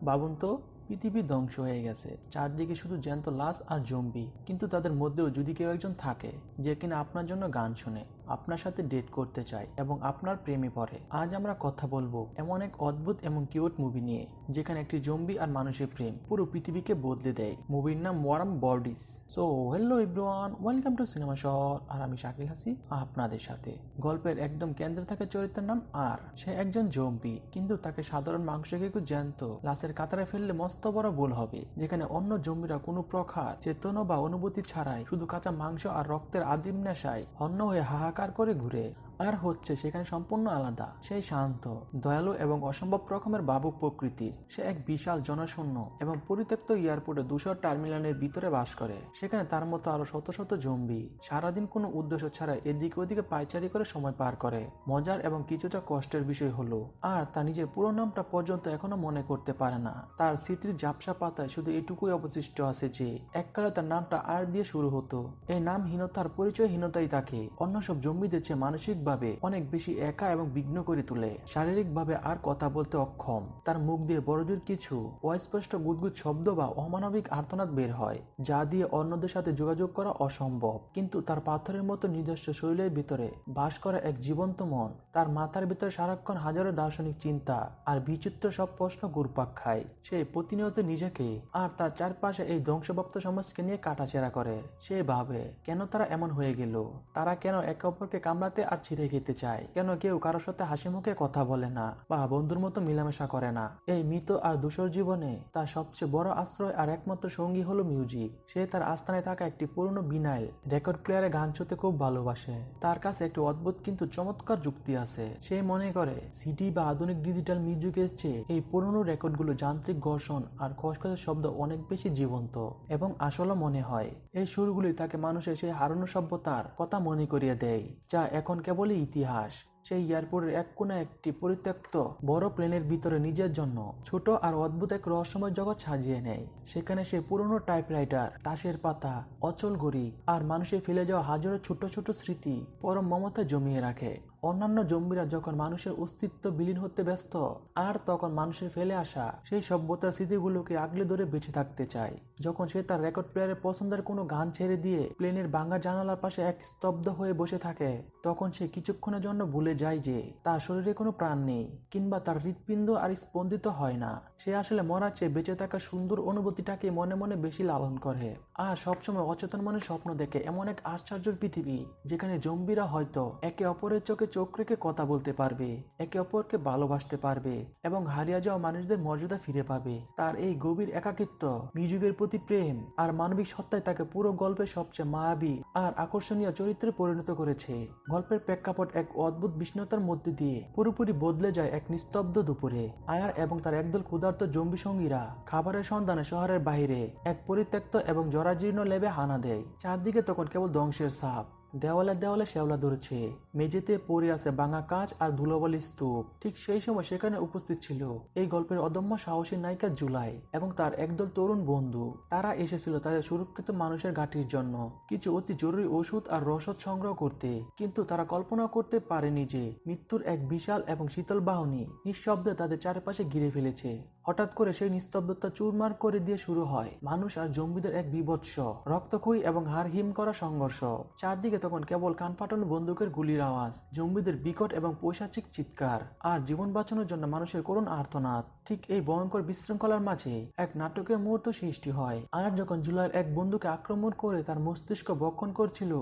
ভাবুন তো, পৃথিবী ধ্বংস হয়ে গেছে, চারদিকে শুধু জ্যান্ত লাশ আর জম্বি, কিন্তু তাদের মধ্যেও যদি কেউ একজন থাকে যে কিনা আপনার জন্য গান শুনে, আপনার সাথে ডেট করতে চায় এবং আপনার প্রেমে পড়ে। আজ আমরা কথা বলবো এমন এক অদ্ভুত এবং কিউট মুভি নিয়ে যেখানে একটি জম্বি আর মানুষের প্রেম পুরো পৃথিবীকে বদলে দেয়। মুভির নাম warm bodies. So hello everyone, welcome to cinema Shohor. আর আমি শাকিল হাসি আপনাদের সাথে। গল্পের একদম কেন্দ্রে থাকা চরিত্রের নাম আর। সে একজন জম্বি, কিন্তু তাকে সাধারণ মাংস খেয়ে জ্যান্ত লাশের কাতারে ফেললে মস্ত বড় ভুল হবে। যেখানে অন্য জম্বিরা কোনো প্রকার চেতনা বা অনুভূতি ছাড়াই শুধু কাঁচা মাংস আর রক্তের আদিম নেশায় হন্য হয়ে হাহাকার করে ঘুরে। আর হচ্ছে সেখানে সম্পূর্ণ আলাদা। সেই শান্ত, দয়ালু এবং অসম্ভব রকমের ভাবুক প্রকৃতির। সে এক বিশাল জনশূন্য এবং পরিত্যক্ত এয়ারপোর্টে ধূসর টার্মিনালের ভিতরে বাস করে। সেখানে তার মতো আরো শত শত জম্বি সারাদিন কোনো উদ্দেশ্য ছাড়া এদিকে ওদিকে পায়চারি করে সময় পার করে। মজার এবং কিছুটা কষ্টের বিষয় হলো আর তার নিজের পুরো নামটা পর্যন্ত এখনো মনে করতে পারে না। তার স্মৃতির ঝাপসা পাতায় শুধু এটুকুই অবশিষ্ট আছে যে এককালে তার নামটা আর দিয়ে শুরু হতো। এই নামহীনতার পরিচয়হীনতাই তাকে অন্য সব জম্বিদের চেয়ে মানসিক অনেক বেশি একা এবং বিঘ্ন করে তোলে। শারীরিকভাবে আর কথা বলতে অক্ষম। তার মুখ দিয়ে বড়জোর কিছু অস্পষ্ট গুদগুদ শব্দ বা অমানবিক আর্তনাদ বের হয়, যা দিয়ে অন্যদের সাথে যোগাযোগ করা অসম্ভব। কিন্তু তার পাথরের মতো নিজস্ব শরীরের ভিতরে বাস করা এক জীবন্ত মন। তার মাথার ভিতরে সারাক্ষণ হাজারো দার্শনিক চিন্তা আর বিচিত্র সব প্রশ্ন ঘুরপাক খায়। সে প্রতিনিয়ত নিজেকে আর তার চারপাশে এই ধ্বংসপ্রাপ্ত সমাজকে নিয়ে কাটাছেড়া করে। সে ভাবে কেন তারা এমন হয়ে গেল, তারা কেন একে অপরকে কামড়াতে আর ছিঁড়ে খেতে চায়, কেন কেউ কারোর সাথে হাসি মুখে কথা বলে না বা বন্ধুর মতো মিলামেশা করে না। এই মৃত আর ধূসর জীবনে তার সবচেয়ে বড় আশ্রয় আর একমাত্র সঙ্গী হলো মিউজিক। সে তার আস্তানায় থাকা একটি পুরনো বিনাইল রেকর্ড প্লেয়ারে গান শুনতে খুব ভালোবাসে। তার কাছে একটি অদ্ভুত কিন্তু চমৎকার যুক্তি আছে। সে মনে করে সিডি বা আধুনিক ডিজিটাল মিউজিকের চেয়ে এই পুরনো রেকর্ডগুলো যান্ত্রিক ঘর্ষণ আর খসখসের শব্দ অনেক বেশি জীবন্ত এবং আসলে মনে হয় এই সুরগুলি তাকে মানুষের সেই হারানো সভ্যতার কথা মনে করিয়ে দেয়, যা এখন কেবলই ইতিহাস। সেই এয়ারপোর্টের এক কোণে একটি পরিত্যক্ত বড় প্লেনের ভিতরে নিজের জন্য ছোট আর অদ্ভুত এক রহস্যময় জগৎ সাজিয়ে নেয়। সেখানে সে পুরনো টাইপরাইটার, তাসের পাতা, অচল ঘড়ি আর মানুষের ফেলে যাওয়া হাজারো ছোট ছোট স্মৃতি পরম মমতা জমিয়ে রাখে। অন্যান্য জম্বিরা যখন মানুষের অস্তিত্ব বিলীন হতে ব্যস্ত, আর তখন মানুষের ফেলে আসা সেই সভ্যতার স্মৃতিগুলোকে আগলে ধরে বেঁচে থাকতে চায়। যখন সে তার রেকর্ড প্লেয়ারের পছন্দের কোনো গান ছেড়ে দিয়ে প্লেনের ভাঙা জানালার পাশে এক স্তব্ধ হয়ে বসে থাকে, তখন সে কিছুক্ষণের জন্য ভুলে যায় যে তার শরীরে কোনো প্রাণ নেই কিংবা তার হৃৎপিণ্ড আর স্পন্দিত হয় না। সে আসলে মরার চেয়ে বেঁচে থাকা সুন্দর অনুভূতিটাকে মনে মনে বেশি লালন করে আর সবসময় অচেতন মনে স্বপ্ন দেখে এমন এক আশ্চর্যের পৃথিবী যেখানে জম্বিরা হয়তো একে অপরের চোখে চোখ রেখে কথা বলতে পারবে, একে অপরকে ভালোবাসতে পারবে এবং হারিয়ে যাওয়া মানুষদের মর্যাদা ফিরে পাবে। তার এই গভীর একাকিত্ব, মিউজিকের প্রতি প্রেম আর মানবিক সত্তায় তাকে পুরো গল্পের সবচেয়ে মায়াবী আর আকর্ষণীয় চরিত্রে পরিণত করেছে। গল্পের প্রেক্ষাপট এক অদ্ভুত বিষ্ণুতার মধ্যে দিয়ে পুরোপুরি বদলে যায় এক নিস্তব্ধ দুপুরে। আয়ার এবং তার একদল ক্ষুধার্ত জম্বি সঙ্গীরা খাবারের সন্ধানে শহরের বাইরে এক পরিত্যক্ত এবং জরাজীর্ণ লেবে হানা দেয়। চারদিকে তখন কেবল ধ্বংসের ছাপ। দেওয়ালে দেওয়ালে শেওলা ধরেছে, মেঝেতে পড়ে আছে ভাঙা কাঁচ আর ধুলোবালি স্তূপ। ঠিক সেই সময় সেখানে উপস্থিত ছিল এই গল্পের অদম্য সাহসী নায়িকা জুলাই এবং তার একদল তরুণ বন্ধু। তারা এসেছিল তাদের সুরক্ষিত মানুষের ঘাঁটির জন্য কিছু অতি জরুরি ওষুধ আর রসদ সংগ্রহ করতে। কিন্তু তারা কল্পনা করতে পারেনি যে মৃত্যুর এক বিশাল এবং শীতল বাহিনী নিঃশব্দে তাদের চারপাশে ঘিরে ফেলেছে। হঠাৎ করে সেই নিস্তব্ধতা চুরমার করে দিয়ে শুরু হয় মানুষ আর জম্বিদের এক বীভৎস, রক্তক্ষয়ী এবং হাড় হিম করা সংঘর্ষ। চারদিকে তখন কেবল কান ফাটানো বন্দুকের গুলির আওয়াজ, জম্বিদের বিকট এবং পৈশাচিক চিৎকার আর জীবন বাঁচানোর জন্য মানুষের করুণ আর্তনাদ। ঠিক এই ভয়ঙ্কর বিশৃঙ্খলার মাঝে এক নাটকীয় মুহূর্ত সৃষ্টি হয়। আর যখন জুলাইয়ের এক বন্ধুকে আক্রমণ করে তার মস্তিষ্ক ভক্ষণ করছিল,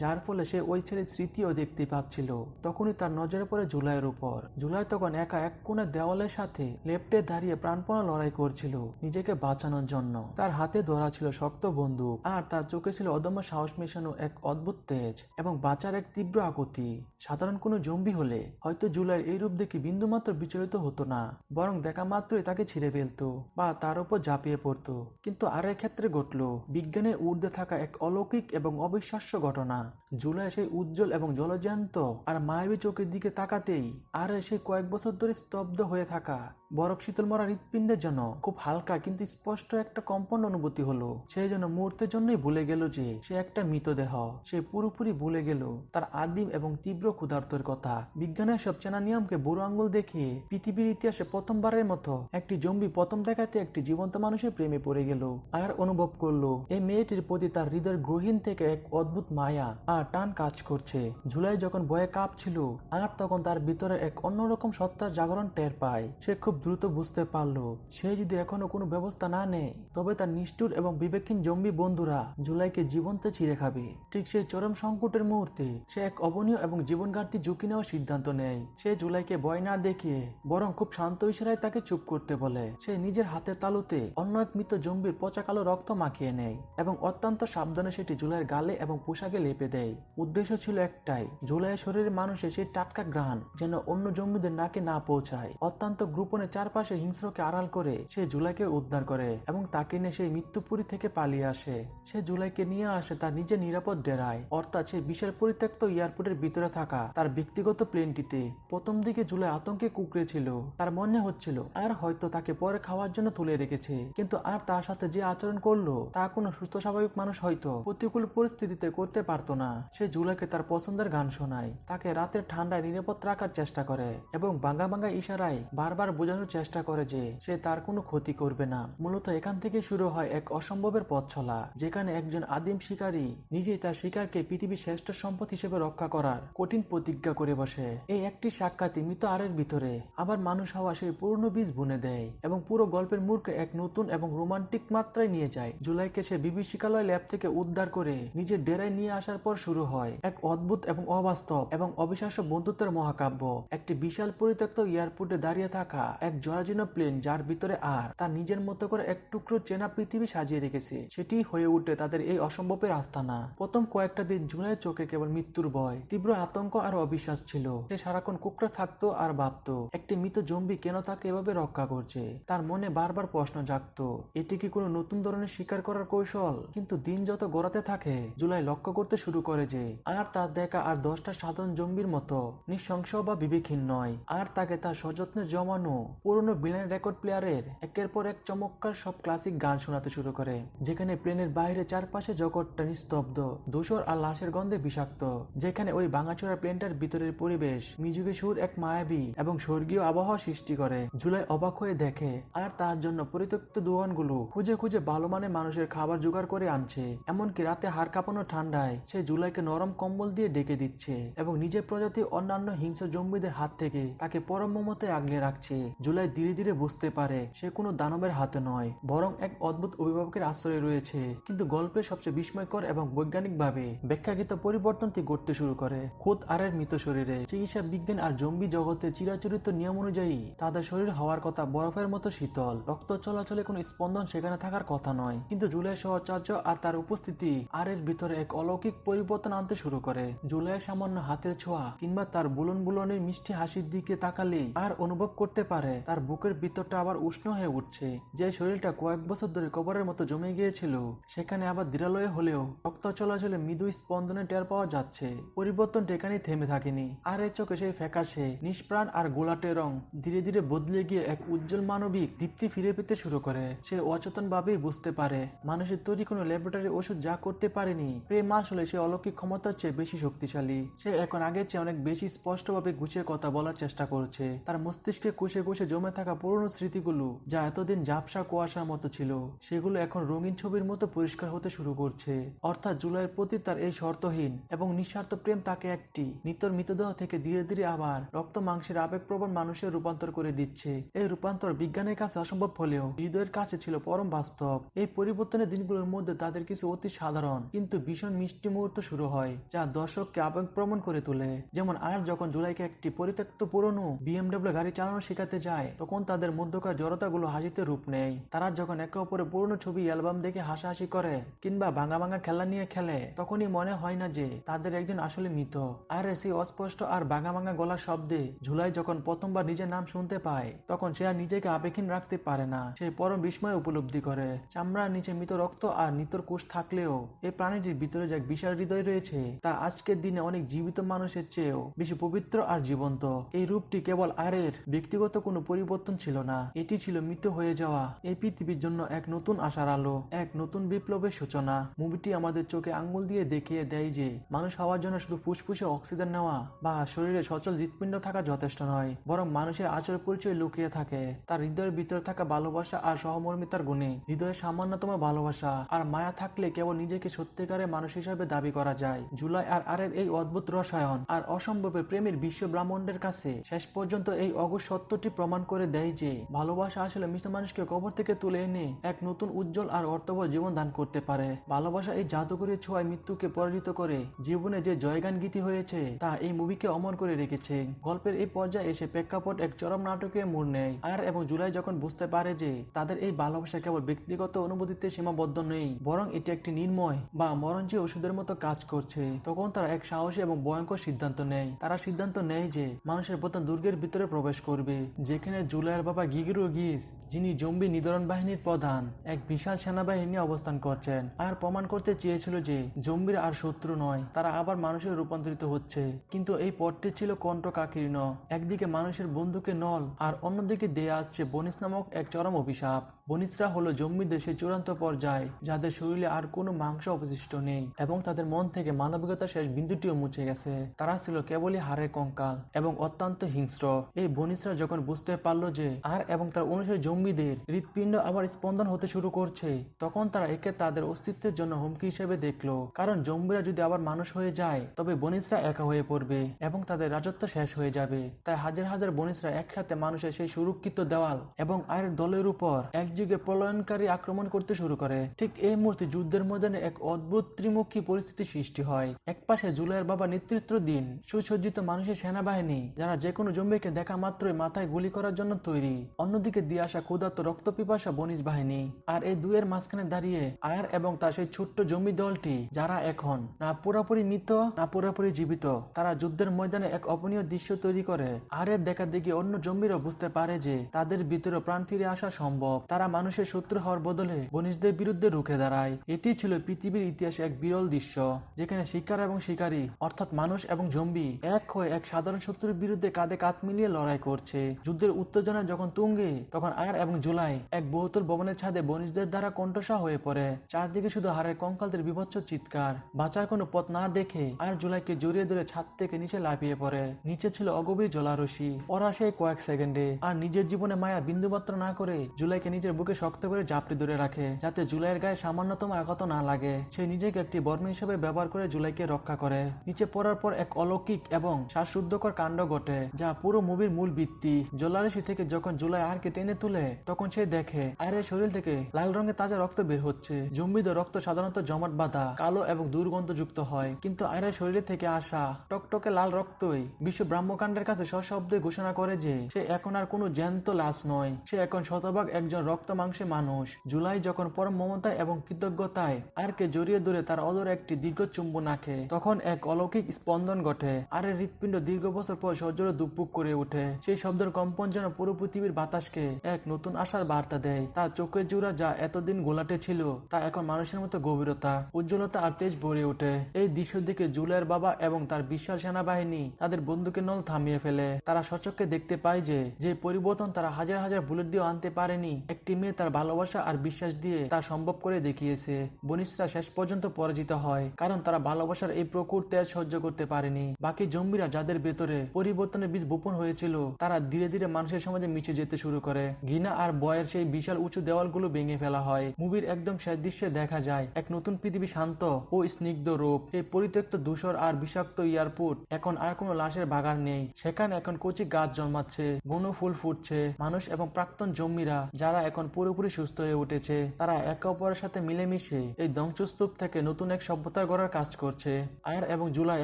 যার ফলে সে ওই ছেলের স্মৃতিও দেখতে পাচ্ছিল, তখনই তার নজরে পড়ে জুলাইয়ের উপর। জুলাই তখন একা এক কোণে দেওয়ালের সাথে লেপ্টে দাঁড়িয়ে প্রাণপণে লড়াই করছিল নিজেকে বাঁচানোর জন্য। তার হাতে ধরা ছিল শক্ত বন্দুক আর তার চোখে ছিল অদম্য সাহস মেশানো এক অদ্ভুত তেজ এবং বাঁচার এক তীব্র আকুতি। সাধারণ কোনো জম্বি হলে হয়তো জুলাইয়ের এই রূপ দেখে বিন্দুমাত্র বিচলিত হতো না, বরং দেখা মাত্রই তাকে ছিঁড়ে ফেলতো বা তার উপর ঝাঁপিয়ে পড়তো। কিন্তু আর এক ক্ষেত্রে ঘটল বিজ্ঞানের ঊর্ধ্বে থাকা এক অলৌকিক এবং অবিশ্বাস্য ঘটনা। জুলাই সেই উজ্জ্বল এবং জলজ্যান্ত আর মায়াবী চোখের দিকে তাকাতেই আর সেই কয়েক বছর ধরে স্তব্ধ হয়ে থাকা বরফ শীতল মরা হৃৎপিণ্ডের জন্য খুব হালকা কিন্তু স্পষ্ট একটা কম্পন অনুভূতি হলো। সেই জন্য মুহূর্তের জন্যই ভুলে গেল যে সে একটা মৃতদেহ। সে পুরোপুরি ভুলে গেল তার আদিম এবং তীব্র ক্ষুধার্তের কথা। বিজ্ঞানের সব চেনা নিয়মকে বুড়ো আঙ্গুল দেখিয়ে পৃথিবীর ইতিহাসে প্রথমবারের মতো মতো একটি জম্বি প্রথম দেখাতে একটি জীবন্ত মানুষের প্রেমে পড়ে গেল। আর অনুভব করলো এই মেয়েটির প্রতি তার হৃদয়ের গহীন থেকে এক অদ্ভুত মায়া আর টান কাজ করছে। জুলাই যখন ভয়ে কাঁপছিল আর তখন তার ভিতরে এক অন্যরকম সত্তার জাগরণ টের পায়। সে খুব দ্রুত বুঝতে পারলো সে যদি এখনো কোনো ব্যবস্থা না নেয় তবে তার নিষ্ঠুর এবং বিবেকহীন জম্বি বন্ধুরা জুলাইকে জীবন্ত ছিঁড়ে খাবে। ঠিক সেই চরম সংকটের মুহূর্তে সে এক অবনীয় এবং জীবনঘাতী ঝুঁকি নেওয়ার সিদ্ধান্ত নেয়। সে জুলাইকে ভয় না দেখিয়ে বরং খুব শান্ত ইশারায় তাকে চুপ করতে বলে। সে নিজের হাতের তালুতে অন্য এক মৃত জম্বির পচা কালো রক্ত মাখিয়ে নেয় এবং অত্যন্ত সাবধানে সেটি জুলাইয়ের গালে এবং পোশাকে লেপে দেয়। উদ্দেশ্য ছিল একটাই, জুলাইয়ের শরীরের মানুষের সেই টাটকা ঘ্রাণ যেন অন্য জম্বিদের নাকে না পৌঁছায়। অত্যন্ত গোপনে চারপাশে হিংস্রকে আড়াল করে সে জুলাইকে উদ্ধার করে এবং তাকে নিয়ে সেই মৃত্যুপুরী থেকে পালিয়ে আসে। সে জুলাইকে নিয়ে আসে তার নিজের নিরাপদ ডেরায়, অর্থাৎ সেই বিশাল পরিত্যক্ত এয়ারপোর্টের ভিতরে থাকা তার ব্যক্তিগত প্লেনটিতে। প্রথম দিকে জুলাই আতঙ্কে কুঁকড়ে ছিল। তার মনে হচ্ছিল আর হয়তো তাকে পরে খাওয়ার জন্য তুলে রেখেছে, কিন্তু আর তার সাথে যে আচরণ করলো তা কোনো সুস্থ স্বাভাবিক মানুষ হয়তো প্রতিকূল পরিস্থিতিতে করতে পারতো না। সে জুলাইকে তার পছন্দের গান শোনায়, তাকে রাতের ঠান্ডায় নিরাপদ রাখার চেষ্টা করে এবং ভাঙা ভাঙা ইশারায় বারবার বোঝানোর চেষ্টা করে যে সে তার কোনো ক্ষতি করবে না। মূলত এখান থেকে শুরু হয় এক অসম্ভবের পথ চলা, যেখানে একজন আদিম শিকারী নিজেই তার শিকারকে পৃথিবীর শ্রেষ্ঠ সম্পদ হিসেবে রক্ষা করার কঠিন প্রতিজ্ঞা করে বসে। এই একটি সাক্ষাৎই মৃত আরের ভিতরে আবার মানুষ হওয়া সেই পুরনো বীজ বুনে দেয় এবং পুরো গল্পের মূর্খে এক নতুন এবং রোমান্টিক মাত্রায় নিয়ে যায়। জুলাইকে সে বিভীষিকালয় ল্যাব থেকে উদ্ধার করে নিজের ডেরায় নিয়ে আসার পর শুরু হয় এক অদ্ভুত এবং অবাস্তব এবং অবিশ্বাস্য বন্ধুত্বের মহাকাব্য। একটি বিশাল পরিত্যক্ত এয়ারপোর্টে দাঁড়িয়ে থাকা এক জরাজীর্ণ প্লেন, যার ভিতরে আর তার নিজের মতো করে এক টুকরো চেনা পৃথিবী সাজিয়ে রেখেছে, সেটি হয়ে উঠে তাদের এই অসম্ভবের আস্তানা। প্রথম কয়েকটা দিন জুলাইয়ের চোখে কেবল মৃত্যুর ভয়, তীব্র আতঙ্ক আর অবিশ্বাস ছিল। সে সারাক্ষণ কুকড়ে থাকতো আর ভাবতো একটি মৃত জম্বি কেন তাকে এভাবে রক্ষা করছে। তার মনে বারবার প্রশ্ন জাগতো, এটি কি কোনো নতুন ধরনের শিকার করার কৌশল? কিন্তু দিন যত গড়াতে থাকে জুলাই লক্ষ্য করতে শুরু করে যে আর তার দেখা আর 10টা সাধারণ জম্বির মতো নিঃশংস বা বিবেকহীন নয়। আর তাকে তার সযত্নে জমানো পুরনো বিলেন রেকর্ড প্লেয়ারের একের পর এক চমৎকার সব ক্লাসিক গান শোনাতে শুরু করে, যেখানে প্লেনের বাইরে চারপাশে জগৎটা নিস্তব্ধ, ধূসর আর লাশের গন্ধে বিষাক্ত। যেখানে ওই ভাঙাচোরা প্লেনটার ভিতরের পরিবেশ মিউজিকের সুর এক মায়াবী এবং স্বর্গীয় আবহাওয়া সৃষ্টি করে। জুলাই অবাক হয়ে দেখে আর তার জন্য পরিত্যক্ত দোকানগুলো খুঁজে খুঁজে ভালো মানের মানুষের খাবার জোগাড় করে আনছে। এমনকি রাতে হাড় কাঁপানো ঠান্ডায় সে জুলাইকে নরম কম্বল দিয়ে ডেকে দিচ্ছে এবং নিজের প্রজাতি অন্যান্য হিংস্র জম্বিদের হাত থেকে তাকে পরম মমতে আগলে রাখছে। জুলাই ধীরে ধীরে বুঝতে পারে সে কোনো দানবের হাতে নয়, বরং এক অদ্ভুত অভিভাবকের আশ্রয়ে রয়েছে। কিন্তু গল্পের সবচেয়ে বিস্ময়কর এবং বৈজ্ঞানিকভাবে ব্যাখ্যাকৃত পরিবর্তনটি ঘটতে শুরু করে খোদ আরের মৃত শরীরে। চিকিৎসা বিজ্ঞান আর জম্বি জগতের চিরাচরিত নিয়ম অনুযায়ী তাদের শরীর হওয়ার কথা বরফের মতো শীতল, রক্ত চলাচলে কোনো স্পন্দন সেখানে থাকার কথা নয়। কিন্তু জুলাইয়ের সহচর্য আর তার উপস্থিতি আরের ভিতরে এক অলৌকিক পরিবর্তন আনতে শুরু করে। জুলাইয়ের সামান্য হাতের ছোঁয়া কিংবা তার বুলন বুলনের মিষ্টি হাসির দিকে তাকালে আর অনুভব করতে পারে তার বুকের ভিতরটা আবার উষ্ণ হয়ে উঠছে। যে শরীরটা কয়েক বছর ধরে কবরের মতো জমে গিয়েছিল সেখানে আবার দৃঢ়লয়ে হলেও রক্ত চলাচলে মৃদু স্পন্দনে টের পাওয়া যাচ্ছে। পরিবর্তনটা এখানেই থেমে থাকেনি। আর এর চোখে সেই ফ্যাকাশে নিষ্প্রাণ আর গোলাটে রং ধীরে ধীরে বদলে গিয়ে এক উজ্জ্বল মানবিক দীপ্তি ফিরে পেতে শুরু করে। সে অচেতন ভাবেই বুঝতে পারে মানুষের তৈরি কোনো ল্যাবরেটরি ওষুধ যা করতে পারেনি, প্রেম আসলে সে অলৌকিক ক্ষমতার চেয়ে বেশি শক্তিশালী। সে এখন আগের চেয়ে অনেক বেশি স্পষ্টভাবে গুছিয়ে কথা বলার চেষ্টা করছে। তার মস্তিষ্কে কুশে কুশে জমে থাকা পুরনো স্মৃতিগুলো যা এতদিন ঝাপসা কুয়াশার মতো ছিল সেগুলো এখন রঙিন ছবির মতো পরিষ্কার হতে শুরু করছে। অর্থাৎ জুলাইয়ের প্রতি তার এই শর্তহীন এবং নিঃস্বার্থ প্রেম তাকে একটি নিতর মৃতদেহ থেকে ধীরে ধীরে আবার রক্ত মাংসের আবেগপ্রবণ মানুষের রূপান্তর করে দিচ্ছে। এই রূপান্তর বিজ্ঞানের কাছে অসম্ভব হলেও হৃদয়ের কাছে ছিল পরম বাস্তব। এই পরিবর্তনের দিনগুলোর মধ্যে তাদের কিছু অতি সাধারণ কিন্তু ভীষণ মিষ্টি মুহূর্ত শুরু হয় যা দর্শককে আবেগপ্রবণ করে তোলে। যেমন আর যখন জুলাইকে একটি পরিত্যক্ত পুরনো BMW গাড়ি চালানো শেখাতে যায় তখন তাদের মধ্যকার জড়তাগুলো হাসিতে রূপ নেয়। তারা যখন একে অপরের পুরনো ছবি অ্যালবাম দেখে হাসাহাসি করে কিংবা ভাঙা ভাঙা খেলা নিয়ে খেলে তখনই মনে হয় না যে তাদের একজন আসলে মৃত। আর সেই অস্পষ্ট আর ভাঙা ভাঙা গলার শব্দে জুলাই যখন প্রথমবার নিজের নাম শুনতে পায় তখন সে আর নিজেকে আবেগহীন রাখতে পারে না। সে পরম বিস্ময় উপলব্ধি করে চামড়ার নিচে মৃত রক্ত আর নিতর কোষ থাকলেও এই প্রাণীটির ভিতরে যে এক বিশাল হৃদয় রয়েছে তা আজকের দিনে অনেক জীবিত মানুষের চেয়েও বেশি পবিত্র আর জীবন্ত। এই রূপটি কেবল আরের ব্যক্তিগত কোনো পরিবর্তন ছিল না, এটি ছিল মৃত হয়ে যাওয়া এই পৃথিবীর জন্য এক নতুন আশার আলো, এক নতুন বিপ্লবের সূচনা। মুভিটি আমাদের চোখে আঙ্গুল দিয়ে দেখিয়ে দেয় যে মানুষ হওয়ার জন্য শুধু ফুসফুসে অক্সিজেন নেওয়া বা শরীরে সচল হৃৎপিণ্ড থাকা যথেষ্ট নয়, বরং মানুষের আচরণ পরিচয় লুকিয়ে জড়িয়ে থাকে তার হৃদয়ের ভিতরে থাকা ভালোবাসা আর সহমর্মিতার গুণে। হৃদয়ে সামান্যতম ভালোবাসা আর মায়া থাকলে কেবল নিজেকে সত্যিকারে মানুষ হিসাবে দাবি করা যায়। জুলাই আর আরের এই অদ্ভুত রসায়ন আর অসম্ভবের প্রেমের বিশ্ব ব্রাহ্মণের কাছে শেষ পর্যন্ত এই অগোচ সত্যটি প্রমাণ করে দেয় যে ভালোবাসা আসলে মৃত মানুষকে কবর থেকে তুলে এনে এক নতুন উজ্জ্বল আর অর্থবহ জীবন দান করতে পারে। ভালোবাসা এই জাদুকরী ছোঁয়ায় মৃত্যুকে পরাজিত করে জীবনে যে জয়গান গীতি হয়েছে তা এই মুভিকে অমর করে রেখেছে। গল্পের এই পর্যায়ে এসে প্রেক্ষাপট এক চরম নাটকে মোড় নেয়। আর এবং জুলাই যখন বুঝতে পারে যে তাদের এই ভালোবাসা কেবল ব্যক্তিগত অনুভূতিতে সীমাবদ্ধ নেই, বরং এটি একটি নির্ময় বা মরণজীবী ওষুধের মতো কাজ করছে, তখন তারা এক সাহসী এবং ভয়ঙ্কর সিদ্ধান্ত নেয়। তারা সিদ্ধান্ত নেয় যে মানুষের প্রধান দুর্গের ভিতরে প্রবেশ করবে, যেখানে জুলাইয়ের বাবা গিগিরো গিস, যিনি জম্বি নিধন বাহিনীর প্রধান, এক বিশাল সেনাবাহিনী অবস্থান করছেন আর প্রমাণ করতে চেয়েছিল যে জম্বিরা আর শত্রু নয়, তারা আবার মানুষের রূপান্তরিত হচ্ছে। কিন্তু এই পথটি ছিল কণ্ঠকাকীর্ণ। একদিকে মানুষের বন্দুকে নল আর অন্যদিকে দেয়া আছে বনিস নামক এক চরম অভিশাপ। বনিসরা হলো জম্বিদের সেই চূড়ান্ত পর্যায় যাদের শরীরে আর কোনো মাংস অবশিষ্ট নেই এবং তাদের মন থেকে মানবিকতার শেষ বিন্দুটিও মুছে গেছে। তারা ছিল কেবলই হাড়ের কঙ্কাল এবং অত্যন্ত হিংস্র। এই বনিসরা যখন বুঝতে পারলো যে আর এবং তার অনুসারী জম্বিদের হৃৎপিণ্ড আবার স্পন্দন হতে শুরু করছে, তখন তারা একে তাদের অস্তিত্বের জন্য হুমকি হিসেবে দেখলো। কারণ জম্বিরা যদি আবার মানুষ হয়ে যায় তবে বনিসরা একা হয়ে পড়বে এবং তাদের রাজত্ব শেষ হয়ে যাবে। তাই হাজার হাজার বনিসরা একসাথে মানুষের সেই সুরক্ষিত দেওয়াল এবং আয়ের দলের উপর একযুগে প্রলয়নকারী আক্রমণ করতে শুরু করে। ঠিক এই মুহূর্তে যুদ্ধের ময়দানে এক অদ্ভুত ত্রিমুখী পরিস্থিতি সৃষ্টি হয়। এক পাশে জুলাইয়ের বাবা নেতৃত্বাধীন সুসজ্জিত মানুষের সেনাবাহিনী, যারা যে কোনো জম্বিকে দেখা মাত্রই মাথায় গুলি করার জন্য তৈরি। অন্যদিকে দিয়ে আসা ক্ষুধার্ত রক্তপিপাসা বনিস বাহিনী। আর এই দুয়ের মাঝখানে দাঁড়িয়ে আয়ার এবং তার সেই ছোট্ট জম্বি দলটি, যারা এখন না পুরোপুরি মৃত না পুরোপুরি জীবিত। তারা যুদ্ধের ময়দানে এক অপনীয় দৃশ্য তৈরি করে। আয়ারের দেখা দেখি অন্য জম্বিরা বুঝতে পারে যে তাদের ভিতরে প্রাণ ফিরে আসা সম্ভব। তারা মানুষের শত্রু হওয়ার বদলে বনিসদের বিরুদ্ধে রুখে দাঁড়ায়। এটি ছিল পৃথিবীর ইতিহাসে এক বিরল দৃশ্য, যেখানে শিকার এবং শিকারী অর্থাৎ মানুষ এবং জম্বি এক হয়ে এক সাধারণ শত্রুর বিরুদ্ধে কাঁধে কাঁধ মিলিয়ে লড়াই করছে। যুদ্ধের উত্তেজনা যখন তুঙ্গে, তখন আয়ার এবং জুলাই এক বহুতল ভবনের ছাদে বনিসদের দ্বারা কণ্ঠসা হয়ে পড়ে। চারদিকে শুধু হাড়ের কঙ্কালদের বিভৎস চিৎকার। বাঁচার কোনো পথ না দেখে আয়ার জুলাইকে জড়িয়ে ধরে ছাদ থেকে নিচে লাফিয়ে পড়ে। নিচে ছিল অগভীর জলারশি। ওরা সেই কয়েক সেকেন্ডে আর নিজের জীবনে মায়া বিন্দুমাত্র না করে জুলাইকে নিজের বুকে শক্ত করে জাপড়ে ধরে রাখে, যাতে জুলাইয়ের গায়ে সামান্যতম আঘাত না লাগে। সে নিজেকে একটি বর্ম হিসেবে ব্যবহার করে জুলাইকে রক্ষা করে। নিচে পড়ার পর এক অলৌকিক এবং শ্বাসরুদ্ধকর কাণ্ড ঘটে, যা পুরো মুভির মূল ভিত্তি। জলারশি থেকে যখন জুলাই আয়ারকে টেনে তুলে, তখন সে দেখে আয়ারের শরীর থেকে লাল রঙের তাজা রক্ত বের হচ্ছে। জম্বিদের রক্ত সাধারণত জমাট বাঁধা, কালো এবং দুর্গন্ধযুক্ত হয়, কিন্তু আয়ারের শরীর থেকে আসা টকটকে লাল রক্তই বিশ্ব ব্রাহ্মকাণ্ডের কাছে সশব্দে ঘোষণা করে যে সে এখন আর কোনো জ্যান্ত লাশ নয়, সে এখন শতভাগ একজন রক্ত মাংসে মানুষ। জুলাই যখন পরম মমতায় এবং কৃতজ্ঞতায় আয়ারকে জড়িয়ে ধরে তার অদরে একটি দীর্ঘ চুম্বন আঁকে, তখন এক অলৌকিক স্পন্দন ঘটে। আয়ারের হৃৎপিণ্ড দীর্ঘ বছর পর সজোরে দুপুক করে ওঠে। সেই শব্দের কম্পন যেন পুরো পৃথিবীর বাতাসকে এক নতুন আশার বার্তা দেয়। তার চোখের জোড়া যা এতদিন গোলাটে ছিল, তা এখন মানুষের মতো গভীরতা, উজ্জ্বলতা আর তেজ ভরে ওঠে। এই দৃশ্য দেখে জুলাইয়ের বাবা এবং তার বিশাল সেনাবাহিনী তাদের বন্দুকের নল থামিয়ে ফেলে। তারা সচক্ষে দেখতে পায় যে পরিবর্তন তারা হাজার হাজার বুলেট দিয়ে আনতে পারেনি, একটি মেয়ে তার ভালোবাসা আর বিশ্বাস দিয়ে তা সম্ভব করে দেখিয়েছে। বনিসরা শেষ পর্যন্ত পরাজিত হয়, কারণ তারা ভালোবাসার এই প্রকুর তেজ সহ্য করতে পারেনি। বাকি জম্বিরা, যাদের ভেতরে পরিবর্তনের বীজ বপন হয়েছিল, তারা ধীরে ধীরে মানুষের সমাজে মিশে যেতে শুরু করে। ঘৃণা আর ভয়ের সেই বিশাল উঁচু দেওয়ালগুলো ভেঙে ফেলা হয়। মুভির একদম শেষ দৃশ্যে দেখা যায় এক নতুন পৃথিবী, শান্ত ও স্নিগ্ধ রূপ। সেই পরিত্যক্ত ধূসর আর বিষাক্ত এয়ারপোর্ট এখন আর কোনো লাশের বাগান নেই। সেখানে এখন কচি গাছ জন্মাচ্ছে, বনো ফুল ফুটছে। মানুষ এবং প্রাক্তন জম্বিরা, যারা এখন পুরোপুরি সুস্থ হয়ে উঠেছে, তারা একে অপরের সাথে মিলেমিশে এই ধ্বংসস্তূপ থেকে নতুন এক সভ্যতার গড়ার কাজ করছে। আয়ার এবং জুলাই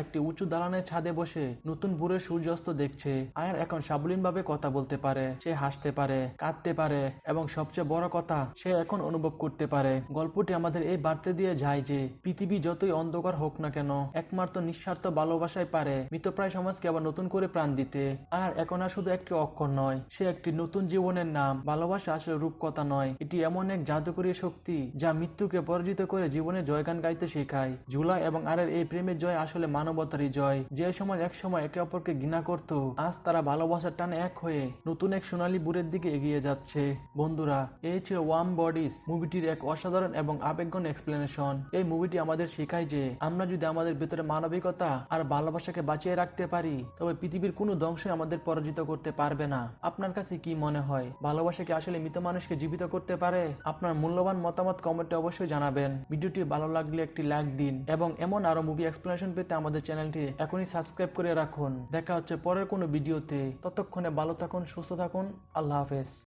একটি উঁচু দালানের ছাদে বসে নতুন ভোরের সূর্যাস্ত দেখছে। আয়ার এখন সাবলীন ভাবে কথা বলতে পারে, সে হাসতে পারে, কাঁদতে পারে এবং সবচেয়ে বড় কথা, সে এখন অনুভব করতে পারে। গল্পটি আমাদের এই বার্তা দিয়ে যায় যে পৃথিবী যতই অন্ধকার হোক না কেন, একমাত্র নিঃস্বার্থ ভালোবাসায় পারে মৃতপ্রায় সমাজকে আবার নতুন করে প্রাণ দিতে। আর এখন আর শুধু একটি অক্ষর নয়, সে একটি নতুন জীবনের নাম। ভালোবাসা আসলে রূপ কথা নয়, এটি এমন এক জাদুকরী শক্তি যা মৃত্যুকে পরাজিত করে জীবনে জয়গান গাইতে শেখায়। জুলাই এবং আরের এই প্রেমের জয় আসলে মানবতারই জয়। যে সমাজ একসময় একে অপরকে ঘৃণা করত, আজ তারা ভালোবাসার টানে এক হয়ে নতুন এক সোনালী বুড়ের দিকে এগিয়ে যাচ্ছে। বন্ধুরা, এই ছিল ওয়ার্ম বডিজ মুভিটির এক অসাধারণ এবং আবেগঘন এক্সপ্লেনেশন। এই মুভিটি আমাদের শেখায় যে আমরা যদি আমাদের ভিতরে মানবিকতা আর ভালোবাসাকে বাঁচিয়ে রাখতে পারি, তবে পৃথিবীর কোনো ধ্বংসই আমাদের পরাজিত করতে পারবে না। আপনার কাছে কি মনে হয়, ভালোবাসা কি আসলে মৃত মানুষকে জীবিত করতে পারে? আপনার মূল্যবান মতামত কমেন্টে অবশ্যই জানাবেন। ভিডিওটি ভালো লাগলে একটি লাইক দিন এবং এমন আরো মুভি এক্সপ্লেনেশন পেতে আমাদের চ্যানেলটি এখনই সাবস্ক্রাইব করে রাখুন। দেখা হচ্ছে পরের কোনো ভিডিওতে। ততক্ষণে ভালো থাকুন, সুস্থ থাকুন। আল্লাহ হাফেজ।